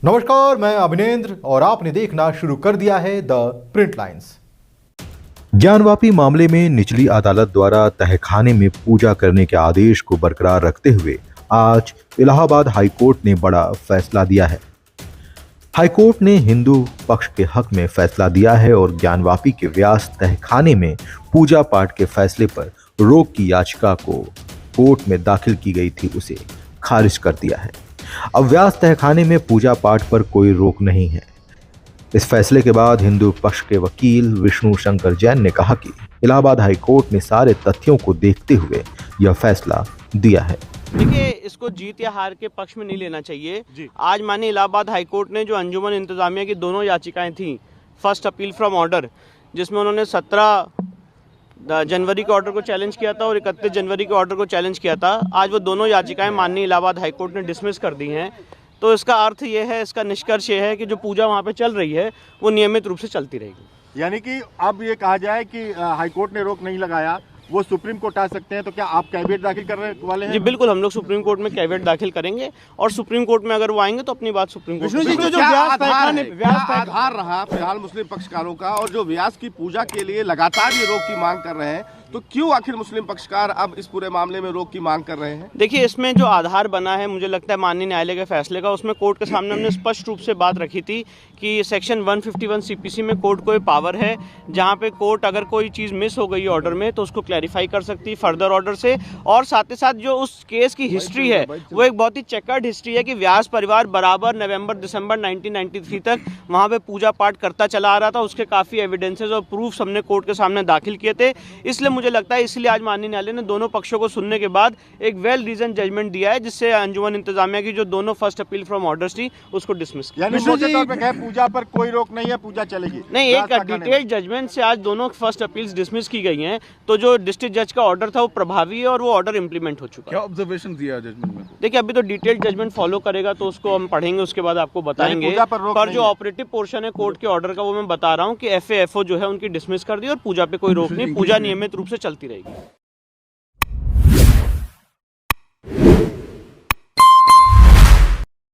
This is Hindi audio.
नमस्कार, मैं अभिनेंद्र और आपने देखना शुरू कर दिया है द प्रिंट लाइन्स। ज्ञानवापी मामले में निचली अदालत द्वारा तहखाने में पूजा करने के आदेश को बरकरार रखते हुए आज इलाहाबाद हाईकोर्ट ने बड़ा फैसला दिया है। हाईकोर्ट ने हिंदू पक्ष के हक में फैसला दिया है और ज्ञानवापी के व्यास तहखाने में पूजा पाठ के फैसले पर रोक की याचिका को कोर्ट में दाखिल की गई थी उसे खारिज कर दिया है। अब व्यास तहखाने में पूजा पाठ पर कोई रोक नहीं है। इस फैसले के बाद हिंदू पक्ष के वकील विष्णु शंकर जैन ने कहा कि इलाहाबाद हाईकोर्ट ने सारे तथ्यों को देखते हुए यह फैसला दिया है। देखिए, इसको जीत या हार के पक्ष में नहीं लेना चाहिए। आज माननीय इलाहाबाद हाईकोर्ट ने जो अंजुमन इंतजामिया की दोनों याचिकाएं थी, फर्स्ट अपील फ्रॉम ऑर्डर, जिसमें उन्होंने 17 जनवरी के ऑर्डर को चैलेंज किया था और 31 जनवरी के ऑर्डर को चैलेंज किया था, आज वो दोनों याचिकाएं माननीय इलाहाबाद हाईकोर्ट ने डिसमिस कर दी हैं। तो इसका अर्थ ये है, इसका निष्कर्ष ये है कि जो पूजा वहाँ पे चल रही है वो नियमित रूप से चलती रहेगी। यानी कि अब ये कहा जाए कि हाईकोर्ट ने रोक नहीं लगाया, वो सुप्रीम कोर्ट आ सकते हैं, तो क्या आप कैविएट दाखिल करने वाले हैं? जी बिल्कुल, हम लोग सुप्रीम कोर्ट में कैविएट दाखिल करेंगे और सुप्रीम कोर्ट में अगर वो आएंगे तो अपनी बात सुप्रीम कोर्ट में। जो आधार रहा फिलहाल मुस्लिम पक्षकारों का, और जो व्यास की पूजा के लिए लगातार ये रोक की मांग कर रहे हैं, तो क्यों आखिर मुस्लिम पक्षकार अब इस पूरे मामले में रोक की मांग कर रहे हैं? देखिए, इसमें जो आधार बना है, मुझे लगता है माननीय न्यायालय के फैसले का, उसमें कोर्ट के सामने हमने स्पष्ट रूप से बात रखी थी कि सेक्शन 151 सीपीसी में कोर्ट को पावर है, जहां पे कोर्ट अगर कोई चीज़ मिस हो गई ऑर्डर में तो उसको क्लैरिफाई कर सकती है फर्दर ऑर्डर से। और साथ ही साथ जो उस केस की हिस्ट्री है वो एक बहुत ही चेकर्ड हिस्ट्री है कि व्यास परिवार बराबर नवंबर दिसंबर 1993 तक वहाँ पे पूजा पाठ करता चला आ रहा था। उसके काफ़ी एविडेंसेस और प्रूफ्स हमने कोर्ट के सामने दाखिल किए थे। इसलिए मुझे लगता है, इसलिए आज माननीय न्यायालय ने दोनों पक्षों को सुनने के बाद एक वेल रीजन जजमेंट दिया है, जिससे अंजुमन इंतजामिया की जो दोनों फर्स्ट अपील फ्रॉम ऑर्डर्स थी उसको डिसमिस किया। यानी मोटे तौर पे पूजा पर कोई रोक नहीं है, पूजा चलेगी। नहीं, एक डिटेल्ड जजमेंट से आज दोनों फर्स्ट अपील्स डिसमिस की गई हैं। तो जो डिस्ट्रिक्ट जज का ऑर्डर था वो प्रभावी है और वो ऑर्डर इंप्लीमेंट हो चुका है। क्या ऑब्जर्वेशन दिया जजमेंट में? देखिए, अभी तो डिटेल्ड जजमेंट फॉलो करेगा तो उसको हम पढ़ेंगे, उसके बाद आपको बताएंगे। पर जो ऑपरेटिव पोर्शन है कोर्ट के ऑर्डर का वो मैं बता रहा हूँ कि FAFO जो है उनकी डिसमिस कर दी और पूजा पे कोई रोक नहीं, पूजा नियमित रूप से चलती रहेगी।